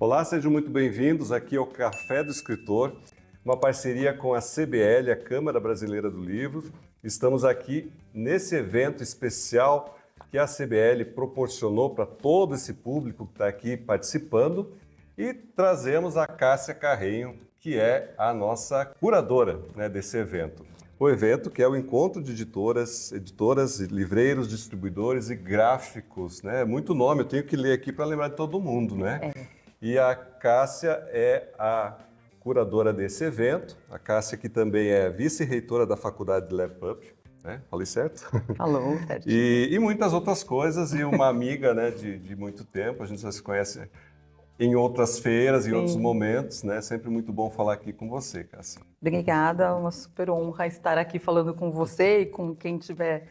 Olá, sejam muito bem-vindos aqui ao Café do Escritor, uma parceria com a CBL, a Câmara Brasileira do Livro. Estamos aqui nesse evento especial que a CBL proporcionou para todo esse público que está aqui participando e trazemos a Cássia Carreño, que é a nossa curadora, desse evento. O evento que é o encontro de editoras, livreiros, distribuidores e gráficos, né? Muito nome, eu tenho que ler aqui para lembrar de todo mundo, né? E a Cássia é a curadora desse evento. A Cássia que também é vice-reitora da Faculdade de LabPub, né? Falei certo? Falou, certinho. E muitas outras coisas, e uma amiga, né, de muito tempo, a gente já se conhece em outras feiras, em outros momentos, né? Sempre muito bom falar aqui com você, Cássia. Obrigada, uma super honra estar aqui falando com você e com quem estiver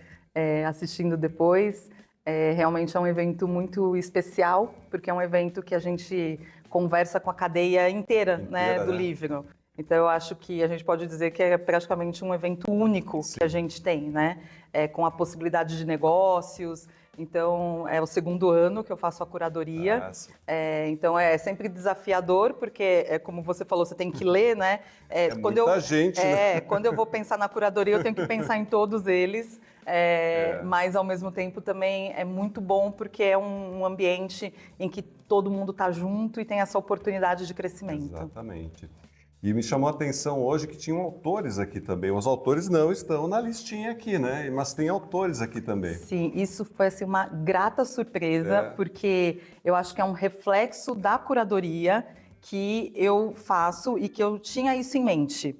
assistindo depois. Realmente é um evento muito especial, porque é um evento que a gente conversa com a cadeia inteira, do livro. Então eu acho que a gente pode dizer que é praticamente um evento único que a gente tem, né? Com a possibilidade de negócios. Então é o segundo ano que eu faço a curadoria. Então é sempre desafiador, porque como você falou, você tem que ler, né? Muita gente, né? Quando eu vou pensar na curadoria, eu tenho que pensar em todos eles. Mas ao mesmo tempo também é muito bom porque é um ambiente em que todo mundo está junto e tem essa oportunidade de crescimento. Exatamente. E me chamou a atenção hoje que tinham autores aqui também. Os autores não estão na listinha aqui, né? Mas tem autores aqui também. Sim, isso foi assim, uma grata surpresa, porque eu acho que é um reflexo da curadoria que eu faço e que eu tinha isso em mente.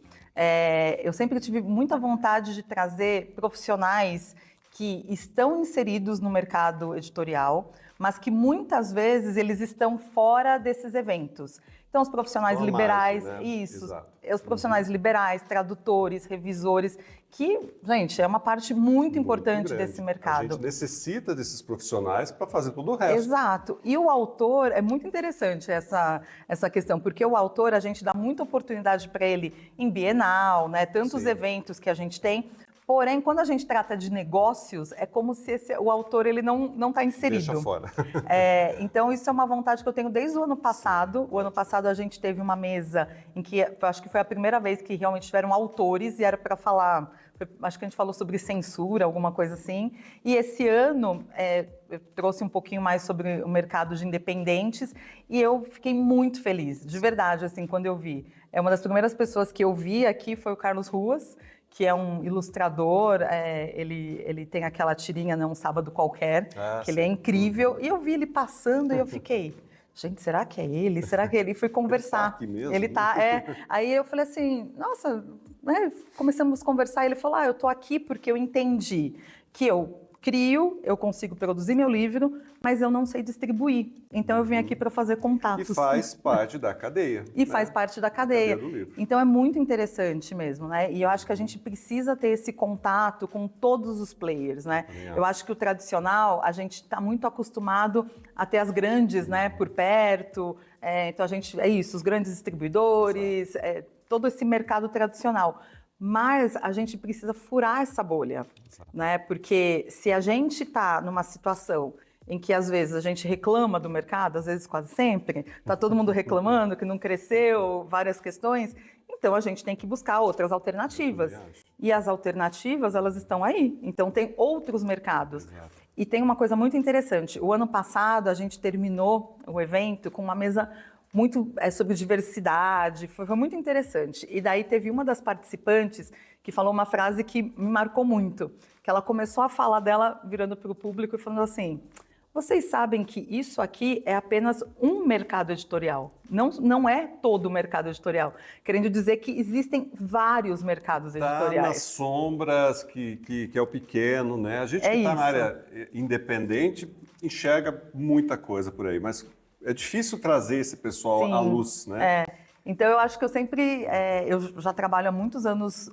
Eu sempre tive muita vontade de trazer profissionais que estão inseridos no mercado editorial, mas que muitas vezes eles estão fora desses eventos. Então, os profissionais liberais, os profissionais liberais, tradutores, revisores, que, gente, é uma parte muito importante grande desse mercado. A gente necessita desses profissionais para fazer todo o resto. Exato. E o autor, é muito interessante essa questão, porque o autor, a gente dá muita oportunidade para ele em Bienal, né? Tantos eventos que a gente tem. Porém, quando a gente trata de negócios, é como se o autor ele não está inserido. Deixa fora. Então, isso é uma vontade que eu tenho desde o ano passado. O ano passado a gente teve uma mesa em que, acho que foi a primeira vez que realmente tiveram autores e era para falar, acho que a gente falou sobre censura, alguma coisa assim. E esse ano eu trouxe um pouquinho mais sobre o mercado de independentes e eu fiquei muito feliz, de verdade, assim, quando eu vi. Uma das primeiras pessoas que eu vi aqui foi o Carlos Ruas, que é um ilustrador, ele tem aquela tirinha, Um Sábado Qualquer, que ele é incrível. E eu vi ele passando e eu fiquei, gente, será que é ele? Será que é ele? E fui conversar. Ele tá aqui mesmo? Aí eu falei assim, nossa, começamos a conversar. Ele falou, eu tô aqui porque eu entendi que eu crio, eu consigo produzir meu livro, mas eu não sei distribuir. Então eu vim aqui para fazer contatos. E faz parte da cadeia. Faz parte da cadeia. Do livro. Então é muito interessante mesmo, né? E eu acho que a gente precisa ter esse contato com todos os players, né? Eu acho que o tradicional, a gente está muito acostumado a ter as grandes, né, por perto. Então a gente, os grandes distribuidores, todo esse mercado tradicional. Mas a gente precisa furar essa bolha, né? Porque se a gente está numa situação em que às vezes a gente reclama do mercado, às vezes quase sempre, está todo mundo reclamando que não cresceu, várias questões, então a gente tem que buscar outras alternativas. E as alternativas, elas estão aí. Então tem outros mercados. E tem uma coisa muito interessante. O ano passado a gente terminou o evento com uma mesa muito sobre diversidade, foi muito interessante. E daí teve uma das participantes que falou uma frase que me marcou muito, que ela começou a falar dela virando para o público e falando assim, vocês sabem que isso aqui é apenas um mercado editorial, não é todo o mercado editorial, querendo dizer que existem vários mercados editoriais. Nas sombras, que é o pequeno, né? A gente que está na área independente enxerga muita coisa por aí, mas é difícil trazer esse pessoal à luz, né? Então eu acho que eu sempre, eu já trabalho há muitos anos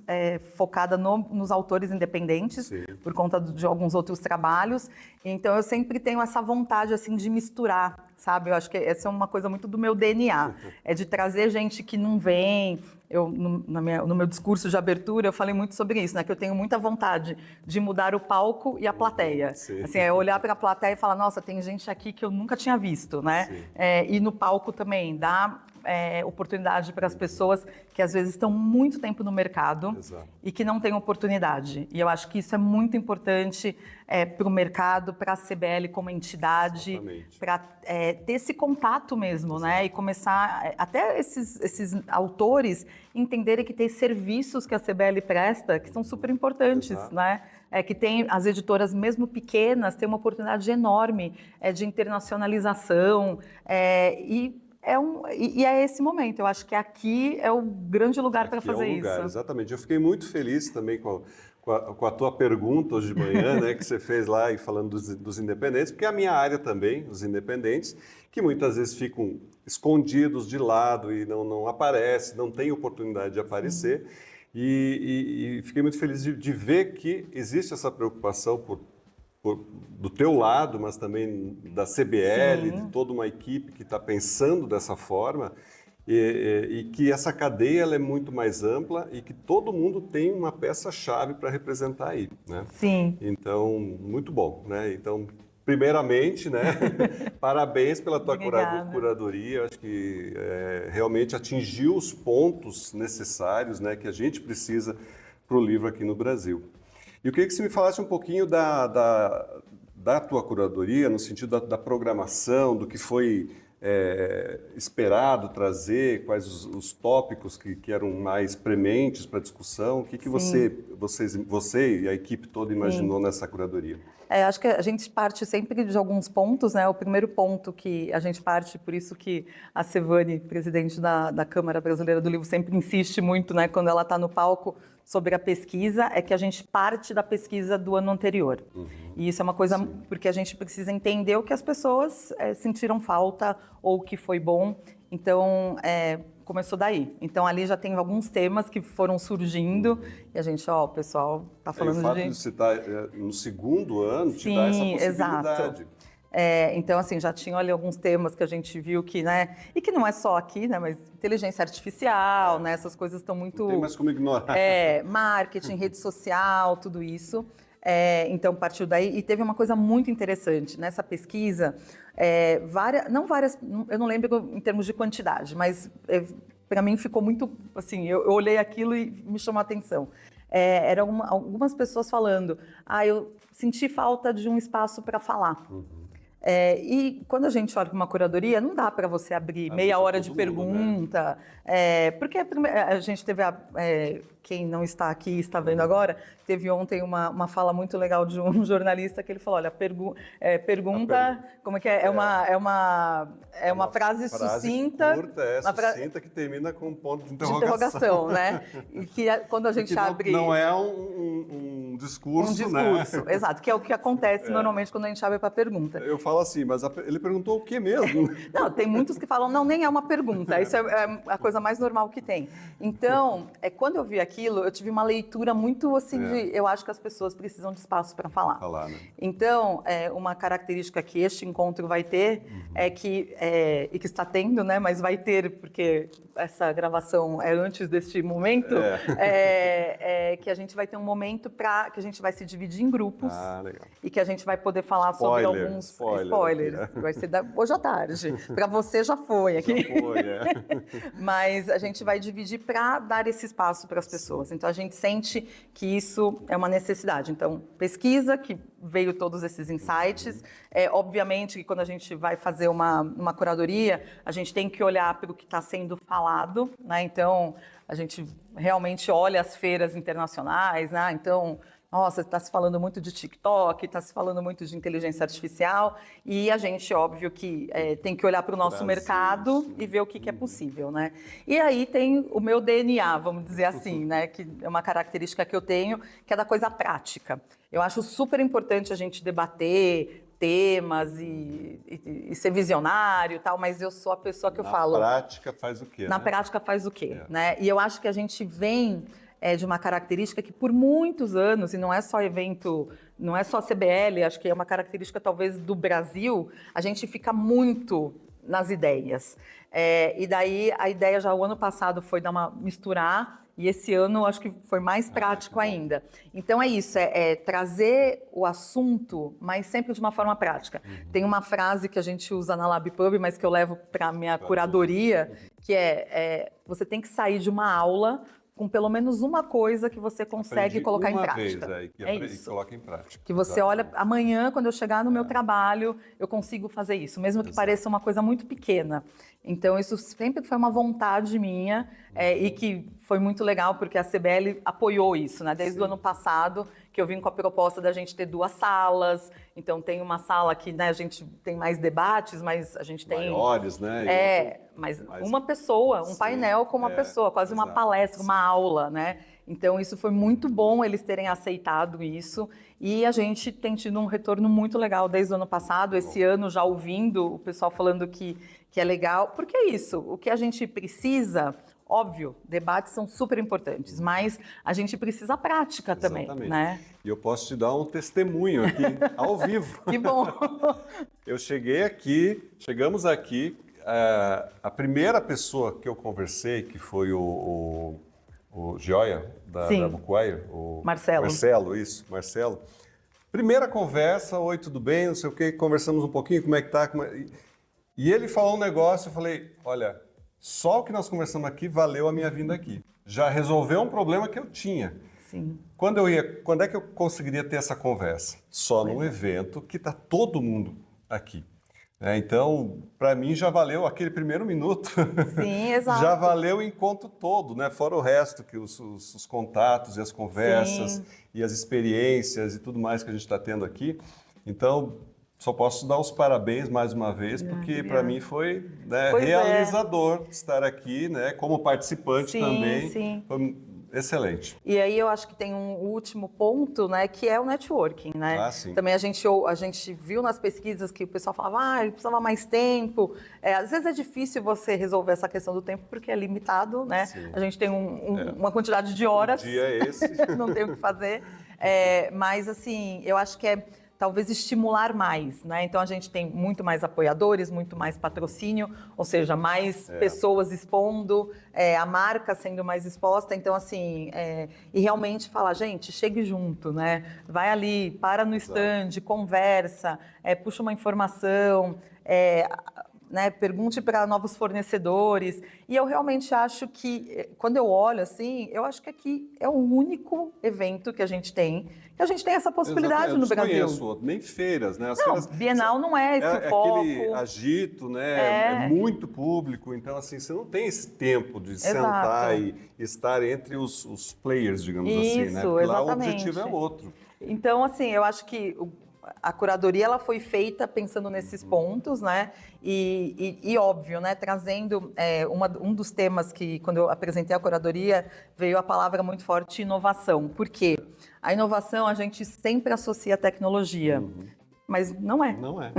focada nos autores independentes, por conta de alguns outros trabalhos, então eu sempre tenho essa vontade assim de misturar, sabe? Eu acho que essa é uma coisa muito do meu DNA, de trazer gente que não vem, no meu discurso de abertura, eu falei muito sobre isso, né? Que eu tenho muita vontade de mudar o palco e a plateia. Sim. Assim, é olhar para a plateia e falar, nossa, tem gente aqui que eu nunca tinha visto, né? E no palco também, dar oportunidade para as pessoas que às vezes estão muito tempo no mercado. Exato. E que não têm oportunidade. E eu acho que isso é muito importante para o mercado, para a CBL como entidade, para ter esse contato mesmo, né? E começar, até esses autores entenderem que tem serviços que a CBL presta que são super importantes, né? Que tem as editoras, mesmo pequenas, têm uma oportunidade enorme de internacionalização e é esse momento. Eu acho que aqui é o grande lugar para fazer isso. Exatamente. Eu fiquei muito feliz também com a tua pergunta hoje de manhã, né, que você fez lá e falando dos independentes, porque é a minha área também, os independentes, que muitas vezes ficam escondidos de lado e não aparecem, não têm oportunidade de aparecer. E fiquei muito feliz de ver que existe essa preocupação do teu lado, mas também da CBL, de toda uma equipe que está pensando dessa forma, e que essa cadeia ela é muito mais ampla e que todo mundo tem uma peça-chave para representar aí, né? Sim. Então, muito bom, né? Então, primeiramente, né? Parabéns pela tua curadoria. Acho que realmente atingiu os pontos necessários, né, que a gente precisa para o livro aqui no Brasil. E eu queria que você me falasse um pouquinho da tua curadoria, no sentido da programação, do que foi esperado trazer, quais os tópicos que eram mais prementes para discussão. O que você e a equipe toda imaginou nessa curadoria? Acho que a gente parte sempre de alguns pontos, né? O primeiro ponto que a gente parte, por isso que a Sevane, presidente da Câmara Brasileira do Livro, sempre insiste muito, né, quando ela está no palco, sobre a pesquisa, é que a gente parte da pesquisa do ano anterior. E isso é uma coisa, porque a gente precisa entender o que as pessoas sentiram falta ou o que foi bom. Então, começou daí. Então, ali já tem alguns temas que foram surgindo e a gente, o pessoal está falando o fato de você estar no segundo ano te dá essa possibilidade. Exato. Então, assim, já tinham ali alguns temas que a gente viu que, né, e que não é só aqui, né, mas inteligência artificial, né, essas coisas estão muito... Não tem mais como ignorar. Marketing, rede social, tudo isso. Então, partiu daí. E teve uma coisa muito interessante nessa pesquisa, eu não lembro em termos de quantidade, mas para mim ficou muito, assim, eu olhei aquilo e me chamou a atenção. Eram algumas pessoas falando, eu senti falta de um espaço para falar. E quando a gente olha para uma curadoria, não dá para você abrir meia hora de pergunta, porque a gente teve, quem não está aqui está vendo agora, teve ontem uma fala muito legal de um jornalista que ele falou, olha, pergunta, como é que é? É uma frase sucinta. Curta, sucinta, que termina com um ponto de interrogação. Né? E que quando a gente abre... Não é um discurso, né? Exato, que é o que acontece normalmente quando a gente abre para pergunta. Eu falo assim, mas ele perguntou o que mesmo? Não, tem muitos que falam, não, nem é uma pergunta, isso é a coisa mais normal que tem. Então, quando eu vi aquilo, eu tive uma leitura muito assim eu acho que as pessoas precisam de espaço para falar. Né? Então, uma característica que este encontro vai ter e que está tendo, né, mas vai ter, porque essa gravação é antes deste momento, que a gente vai ter um momento que a gente vai se dividir em grupos e que a gente vai poder falar sobre alguns spoilers. Vai ser hoje à tarde. Para você já foi aqui. Já foi, Mas a gente vai dividir para dar esse espaço para as pessoas. Então, a gente sente que isso é uma necessidade. Então, pesquisa, que veio todos esses insights. Obviamente que quando a gente vai fazer uma curadoria, a gente tem que olhar para o que está sendo falado, né? Então, a gente realmente olha as feiras internacionais, né? Então, nossa, está se falando muito de TikTok, está se falando muito de inteligência artificial e a gente, óbvio, que tem que olhar para o nosso mercado e ver o que é possível, né? E aí tem o meu DNA, vamos dizer assim, né? Que é uma característica que eu tenho, que é da coisa prática. Eu acho super importante a gente debater temas e ser visionário e tal, mas eu sou a pessoa que eu falo... Na prática faz o quê? Na prática faz o quê, né? E eu acho que a gente vem... de uma característica que por muitos anos, e não é só evento, não é só a CBL, acho que é uma característica talvez do Brasil, a gente fica muito nas ideias. E daí a ideia já o ano passado foi misturar, e esse ano acho que foi mais prático ainda. Então é isso, trazer o assunto, mas sempre de uma forma prática. Tem uma frase que a gente usa na LabPub, mas que eu levo para a minha curadoria, que você tem que sair de uma aula com pelo menos uma coisa que você consegue colocar em prática. Vez, coloca em prática. Que você olha, amanhã, quando eu chegar no meu trabalho, eu consigo fazer isso, mesmo que pareça uma coisa muito pequena. Então, isso sempre foi uma vontade minha e que foi muito legal, porque a CBL apoiou isso, né? Desde o ano passado, que eu vim com a proposta da gente ter 2 salas. Então, tem uma sala que, né, a gente tem mais debates, mas a gente tem... Maiores, né? Mas uma pessoa, um painel com uma pessoa, quase uma palestra, uma aula, né? Então, isso foi muito bom eles terem aceitado isso e a gente tem tido um retorno muito legal desde o ano passado, esse ano já ouvindo o pessoal falando que é legal, porque é isso, o que a gente precisa, óbvio, debates são super importantes, mas a gente precisa prática também, né? E eu posso te dar um testemunho aqui, ao vivo. Que bom! Chegamos aqui, a primeira pessoa que eu conversei, que foi o Gioia, da Bucuaia, o Marcelo. Marcelo. Primeira conversa, oi, tudo bem, não sei o quê, conversamos um pouquinho, como é que tá? E ele falou um negócio, eu falei, olha, só o que nós conversamos aqui valeu a minha vinda aqui. Já resolveu um problema que eu tinha. Sim. Quando é que eu conseguiria ter essa conversa? Só num evento que está todo mundo aqui. Então, para mim já valeu aquele primeiro minuto. Sim, exato. Já valeu o encontro todo, né? Fora o resto, que os contatos e as conversas e as experiências e tudo mais que a gente está tendo aqui. Então, só posso dar os parabéns mais uma vez, porque para mim foi, né, realizador estar aqui, né? Como participante também. Sim. Foi excelente. E aí eu acho que tem um último ponto, né, que é o networking, né? Sim. Também a gente viu nas pesquisas que o pessoal falava, ele precisava mais tempo. Às vezes é difícil você resolver essa questão do tempo porque é limitado, né? Sim. A gente tem uma quantidade de horas. O dia é esse. Não tem o que fazer. Mas assim, eu acho que talvez estimular mais, né? Então a gente tem muito mais apoiadores, muito mais patrocínio, ou seja, mais pessoas expondo, a marca sendo mais exposta. Então, assim, e realmente falar, gente, chegue junto, né? Vai ali, para no stand, conversa, puxa uma informação, né, pergunte para novos fornecedores. E eu realmente acho que, quando eu olho assim, eu acho que aqui é o único evento que a gente tem essa possibilidade no Brasil. Eu não conheço outro, nem feiras, né? Bienal não é esse o foco. Aquele agito, né? É muito público, então assim, você não tem esse tempo de sentar e estar entre os players, digamos assim, né? Porque lá o objetivo é outro. Então, assim, eu acho que a curadoria ela foi feita pensando nesses pontos, né? E óbvio, né? Trazendo um dos temas que, quando eu apresentei a curadoria, veio a palavra muito forte, inovação. Por quê? A inovação a gente sempre associa à tecnologia. Mas não é. Não é.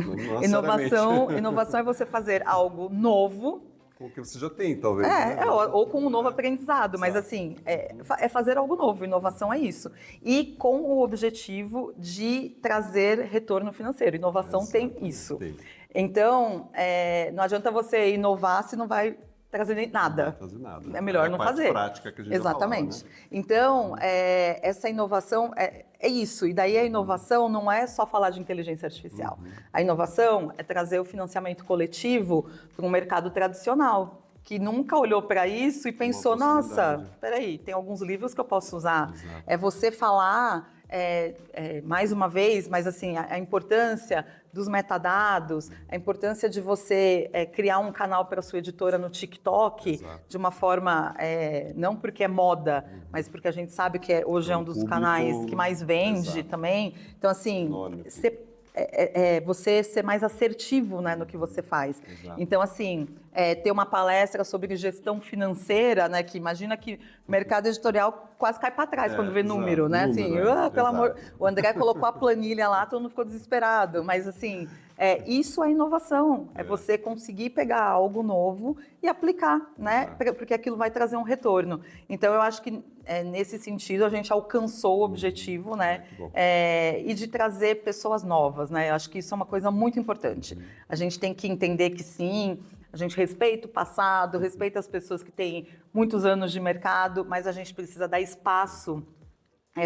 Inovação é você fazer algo novo. Com o que você já tem, talvez. Né? Ou com um novo aprendizado, mas assim, é fazer algo novo, inovação é isso. E com o objetivo de trazer retorno financeiro. Inovação tem isso. Então, não adianta você inovar se não vai trazer nada. Não vai fazer nada. É melhor não fazer. É a parte prática que a gente Exatamente. Já falava, né? Então, essa inovação é isso. E daí a inovação não é só falar de inteligência artificial. A inovação é trazer o financiamento coletivo para um mercado tradicional, que nunca olhou para isso e pensou, nossa, peraí, tem alguns livros que eu posso usar. Exato. É você falar, mais uma vez, mas assim, a importância dos metadados, a importância de você criar um canal para a sua editora no TikTok, de uma forma, não porque é moda, mas porque a gente sabe que hoje é um dos canais que mais vende também. Então, assim, você ser mais assertivo, né, no que você faz. Então, assim, ter uma palestra sobre gestão financeira, né, que imagina que o mercado editorial quase cai para trás quando vê número, né? Assim, pelo amor, o André colocou a planilha lá, todo mundo ficou desesperado, mas assim, Isso é inovação, é você conseguir pegar algo novo e aplicar, né? Porque aquilo vai trazer um retorno. Então, eu acho que nesse sentido a gente alcançou o objetivo, né? E de trazer pessoas novas, né? Eu acho que isso é uma coisa muito importante. A gente tem que entender que sim, a gente respeita o passado, respeita as pessoas que têm muitos anos de mercado, mas a gente precisa dar espaço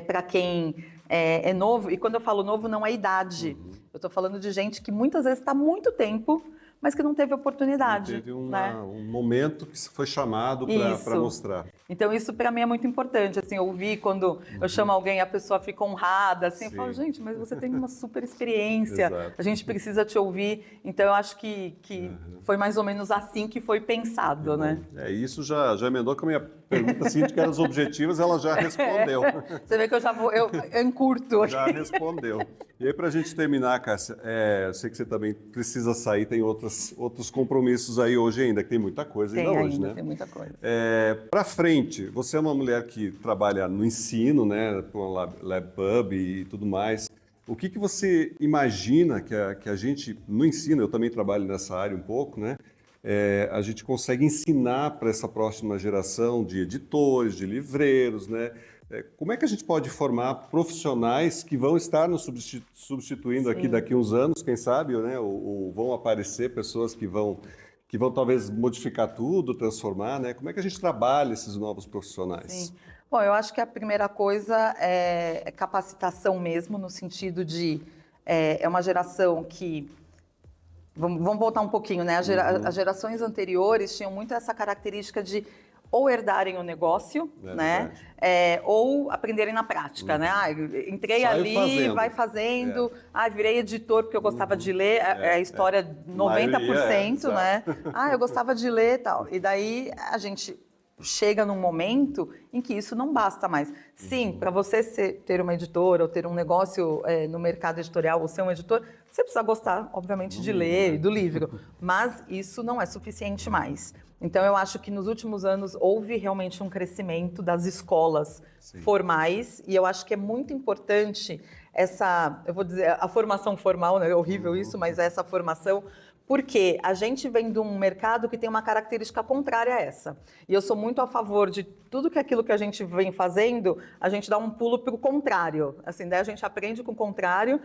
para quem é novo. E quando eu falo novo, não é idade. Eu estou falando de gente que muitas vezes está há muito tempo, mas que não teve oportunidade. Teve né? um momento que foi chamado para mostrar. Então, isso para mim é muito importante, assim, ouvir quando eu chamo alguém, a pessoa fica honrada, assim, eu falo, gente, mas você tem uma super experiência, a gente precisa te ouvir. Então, eu acho que foi mais ou menos assim que foi pensado, né? Isso já emendou com a minha pergunta seguinte, que eram os objetivos, ela já respondeu. Você vê que eu encurto aqui. Já respondeu. E aí, para a gente terminar, Cássia, eu sei que você também precisa sair, tem outros compromissos aí hoje ainda, que tem muita coisa ainda hoje, né? Tem muita coisa. Para frente, você é uma mulher que trabalha no ensino, né, com a LabPub e tudo mais. O que você imagina que a gente, no ensino, eu também trabalho nessa área um pouco, né? A gente consegue ensinar para essa próxima geração de editores, de livreiros, né? Como é que a gente pode formar profissionais que vão estar nos substituindo aqui daqui a uns anos, quem sabe, né? Ou vão aparecer pessoas que vão talvez modificar tudo, transformar, né? Como é que a gente trabalha esses novos profissionais? Sim. Bom, eu acho que a primeira coisa é capacitação mesmo, no sentido de é uma geração que... Vamos voltar um pouquinho, né? As gerações anteriores tinham muito essa característica de ou herdarem o negócio, né? Ou aprenderem na prática, né? Entrei ali, vai fazendo. Virei editor porque eu gostava de ler. É a história de 90%, né? Eu gostava de ler e tal. E daí a gente chega num momento em que isso não basta mais. Sim, para você ter uma editora ou ter um negócio no mercado editorial ou ser um editor, você precisa gostar, obviamente, de ler, do livro. Mas isso não é suficiente mais. Então, eu acho que nos últimos anos houve realmente um crescimento das escolas formais e eu acho que é muito importante eu vou dizer, a formação formal, né? É horrível isso, mas essa formação, porque a gente vem de um mercado que tem uma característica contrária a essa. E eu sou muito a favor de tudo aquilo que a gente vem fazendo, a gente dá um pulo para o contrário. Assim, daí a gente aprende com o contrário,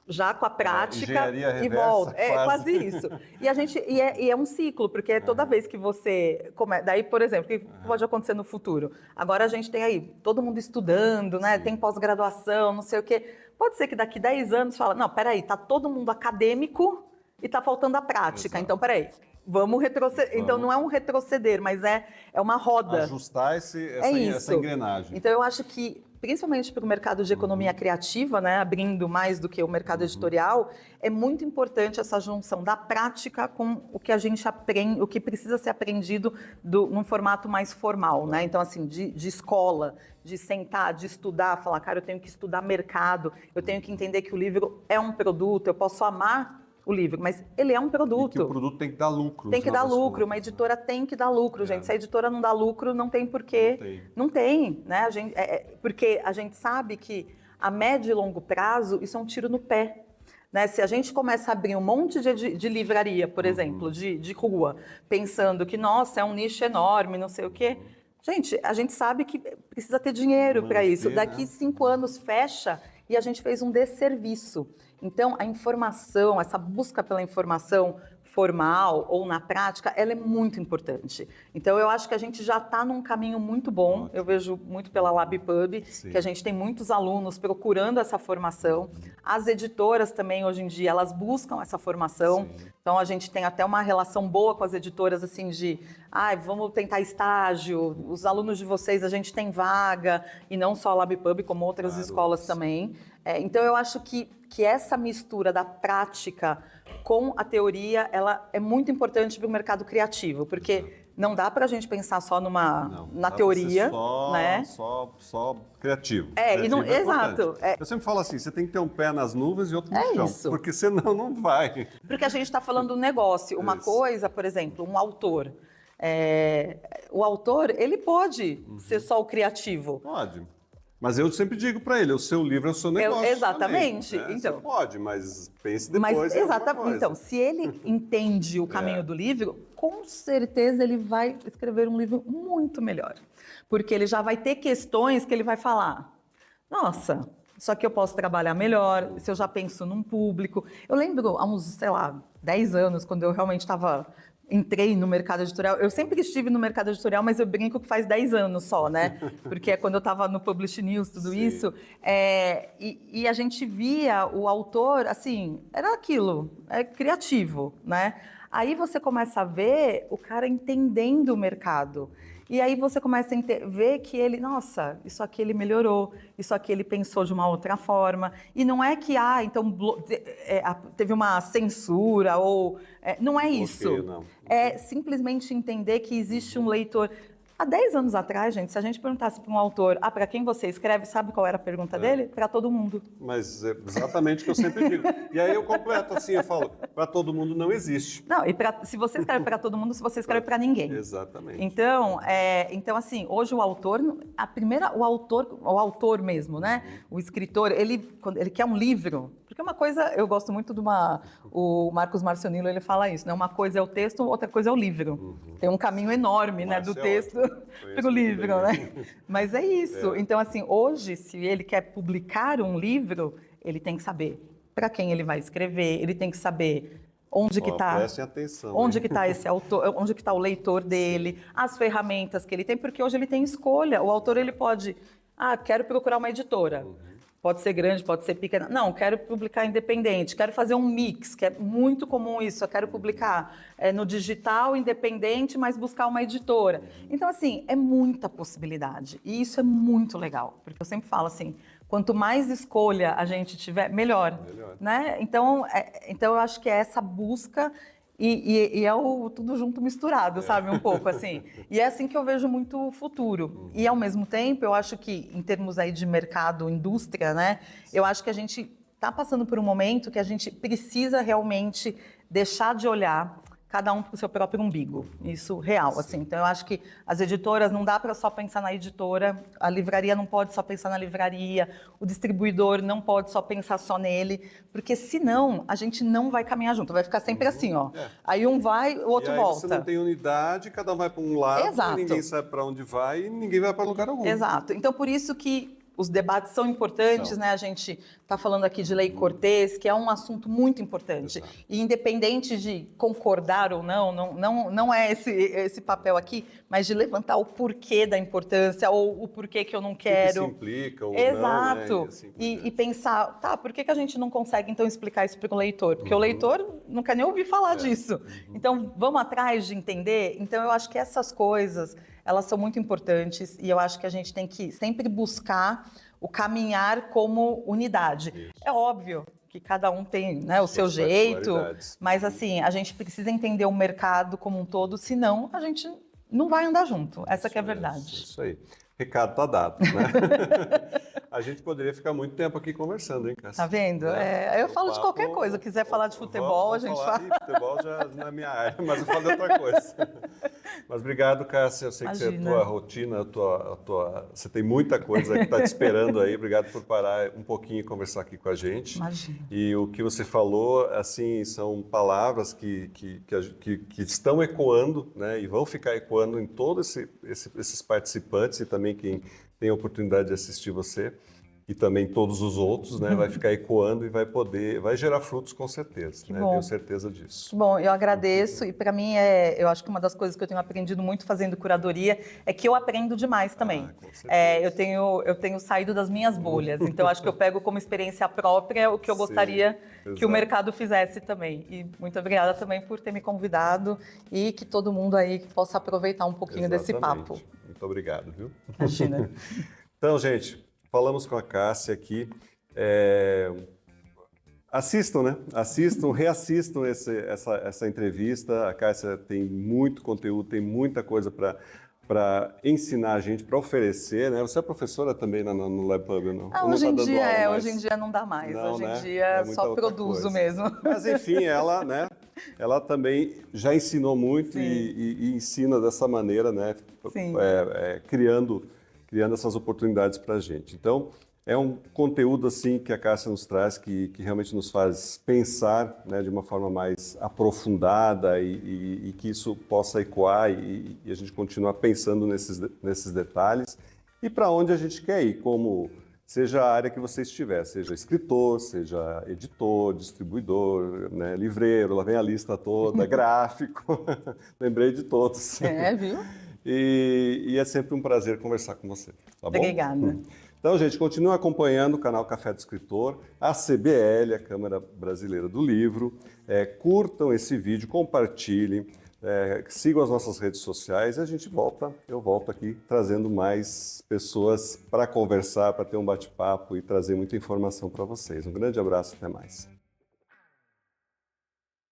já com a prática e volta. Quase isso. E é um ciclo, porque toda vez que você começa... Daí, por exemplo, o que pode acontecer no futuro? Agora a gente tem aí todo mundo estudando, né? Tem pós-graduação, não sei o quê. Pode ser que daqui 10 anos fala, não, peraí, tá todo mundo acadêmico e tá faltando a prática. Então, peraí, vamos retroceder. Então, não é um retroceder, mas é uma roda. Ajustar essa engrenagem. Então, eu acho que, principalmente para o mercado de economia criativa, né, abrindo mais do que o mercado editorial, é muito importante essa junção da prática com o que a gente aprende, o que precisa ser aprendido num formato mais formal, né? Então, assim, de escola, de sentar, de estudar, falar, cara, eu tenho que estudar mercado, eu tenho que entender que o livro é um produto, eu posso amar o livro, mas ele é um produto. E que o produto tem que dar lucro. Tem que dar lucro, uma editora tem que dar lucro, gente. Se a editora não dá lucro, não tem porquê. Não tem, né? Porque a gente sabe que a médio e longo prazo, isso é um tiro no pé. Né? Se a gente começa a abrir um monte de livraria, por exemplo, de rua, pensando que, nossa, é um nicho enorme, não sei o quê. Gente, a gente sabe que precisa ter dinheiro para isso. Daqui 5 anos fecha e a gente fez um desserviço. Então, a informação, essa busca pela informação formal ou na prática, ela é muito importante. Então, eu acho que a gente já está num caminho muito bom. Eu vejo muito pela LabPub, que a gente tem muitos alunos procurando essa formação. As editoras também, hoje em dia, elas buscam essa formação. Então, a gente tem até uma relação boa com as editoras, assim, de vamos tentar estágio, os alunos de vocês, a gente tem vaga, e não só a LabPub, como outras escolas também. Então, eu acho que essa mistura da prática com a teoria, ela é muito importante para o mercado criativo, porque não dá para a gente pensar só na teoria, né? Só criativo. Exato. Eu sempre falo assim, você tem que ter um pé nas nuvens e outro no chão, isso. Porque senão não vai. Porque a gente está falando do negócio. Uma coisa, por exemplo, um autor. O autor, ele pode ser só o criativo. Pode. Mas eu sempre digo para ele, o seu livro é o seu negócio. Exatamente. Também, né? Então, você pode, mas pense depois. Exatamente. Então, se ele entende o caminho do livro, com certeza ele vai escrever um livro muito melhor. Porque ele já vai ter questões que ele vai falar. Nossa, só que eu posso trabalhar melhor, se eu já penso num público. Eu lembro há uns, 10 anos, quando eu realmente entrei no mercado editorial. Eu sempre estive no mercado editorial, mas eu brinco que faz 10 anos só, né? Porque é quando eu estava no Publish News, tudo isso. E a gente via o autor, assim, era aquilo, criativo, né? Aí você começa a ver o cara entendendo o mercado. E aí você começa a ver que ele, nossa, isso aqui ele melhorou, isso aqui ele pensou de uma outra forma. E não é que, então teve uma censura ou... não é isso. Não. É simplesmente entender que existe um leitor... Há 10 anos atrás, gente, se a gente perguntasse para um autor, para quem você escreve, sabe qual era a pergunta dele? Para todo mundo. Mas é exatamente o que eu sempre digo. E aí eu completo assim, eu falo, para todo mundo não existe. Não, e se você escreve para todo mundo, se você escreve para ninguém. Exatamente. Então, assim, hoje o autor, o autor mesmo, né? O escritor, ele quer um livro, porque uma coisa, eu gosto muito o Marcos Marcionillo, ele fala isso, né? Uma coisa é o texto, outra coisa é o livro. Tem um caminho enorme, né, do texto para o livro, né? Mas é isso. Então, assim, hoje, se ele quer publicar um livro, ele tem que saber para quem ele vai escrever, ele tem que saber onde que está, prestem atenção, onde que está esse autor, onde que está o leitor dele, as ferramentas que ele tem, porque hoje ele tem escolha. O autor ele pode, quero procurar uma editora. Pode ser grande, pode ser pequena. Não, quero publicar independente, quero fazer um mix, que é muito comum isso. Eu quero publicar no digital, independente, mas buscar uma editora. Então, assim, é muita possibilidade. E isso é muito legal, porque eu sempre falo assim, quanto mais escolha a gente tiver, melhor. Né? Então, eu acho que é essa busca e é o tudo junto misturado, sabe? Um pouco assim. E é assim que eu vejo muito o futuro. E, ao mesmo tempo, eu acho que, em termos aí de mercado, indústria, né? Eu acho que a gente está passando por um momento que a gente precisa realmente deixar de olhar cada um para o seu próprio umbigo, isso real, assim. Então, eu acho que as editoras, não dá para só pensar na editora, a livraria não pode só pensar na livraria, o distribuidor não pode só pensar só nele, porque senão a gente não vai caminhar junto, vai ficar sempre assim, ó. Aí um vai, o outro volta. Você não tem unidade, cada um vai para um lado, ninguém sabe para onde vai e ninguém vai para lugar algum. Exato. Então, por isso que os debates são importantes, né? A gente está falando aqui de Lei Cortês, que é um assunto muito importante. Exato. E independente de concordar ou não é esse papel aqui, mas de levantar o porquê da importância ou o porquê que eu não quero. O que se implica ou Exato. Não, né? E pensar, por que a gente não consegue então explicar isso para o leitor? Porque o leitor não quer nem ouvir falar disso. Então, vamos atrás de entender? Então, eu acho que essas coisas, elas são muito importantes e eu acho que a gente tem que sempre buscar o caminhar como unidade. Isso. É óbvio que cada um tem, né, o seu jeito, mas assim, a gente precisa entender o mercado como um todo, senão a gente não vai andar junto. Essa que é a verdade. Isso aí. Recado está dado, né? A gente poderia ficar muito tempo aqui conversando, hein, Cássia? Tá vendo? Eu falo de qualquer coisa. Quiser falar de futebol, a gente fala. Futebol já não é minha área, mas eu falo de outra coisa. Mas obrigado, Cássia. Eu sei que a tua rotina, você tem muita coisa que está te esperando aí. Obrigado por parar um pouquinho e conversar aqui com a gente. Imagina. E o que você falou, assim, são palavras que estão ecoando, né? E vão ficar ecoando em todos esses participantes e também quem tem a oportunidade de assistir você e também todos os outros, né? Vai ficar ecoando e vai gerar frutos com certeza, né? Tenho certeza disso. Bom, eu agradeço e para mim eu acho que uma das coisas que eu tenho aprendido muito fazendo curadoria é que eu aprendo demais também. Eu tenho saído das minhas bolhas, então acho que eu pego como experiência própria o que eu gostaria que o mercado fizesse também. E muito obrigada também por ter me convidado e que todo mundo aí possa aproveitar um pouquinho desse papo. Muito obrigado, viu? Imagina. Então, gente, falamos com a Cássia aqui. Assistam, né? Assistam, reassistam essa entrevista. A Cássia tem muito conteúdo, tem muita coisa para ensinar a gente, para oferecer, né? Você é professora também no LabPub, não? Hoje em dia não dá mais. Não, hoje em dia só produzo mesmo. Mas enfim, ela, né? Ela também já ensinou muito e ensina dessa maneira, né? Criando criando essas oportunidades para a gente. Então, é um conteúdo assim que a Cássia nos traz, que realmente nos faz pensar, né, de uma forma mais aprofundada e que isso possa ecoar e a gente continuar pensando nesses detalhes e para onde a gente quer ir, como seja a área que você estiver, seja escritor, seja editor, distribuidor, né, livreiro, lá vem a lista toda, gráfico, lembrei de todos. Viu? E é sempre um prazer conversar com você, tá bom? Obrigada. Então, gente, continue acompanhando o canal Café do Escritor, a CBL, a Câmara Brasileira do Livro. Curtam esse vídeo, compartilhem, sigam as nossas redes sociais e eu volto aqui trazendo mais pessoas para conversar, para ter um bate-papo e trazer muita informação para vocês. Um grande abraço, até mais.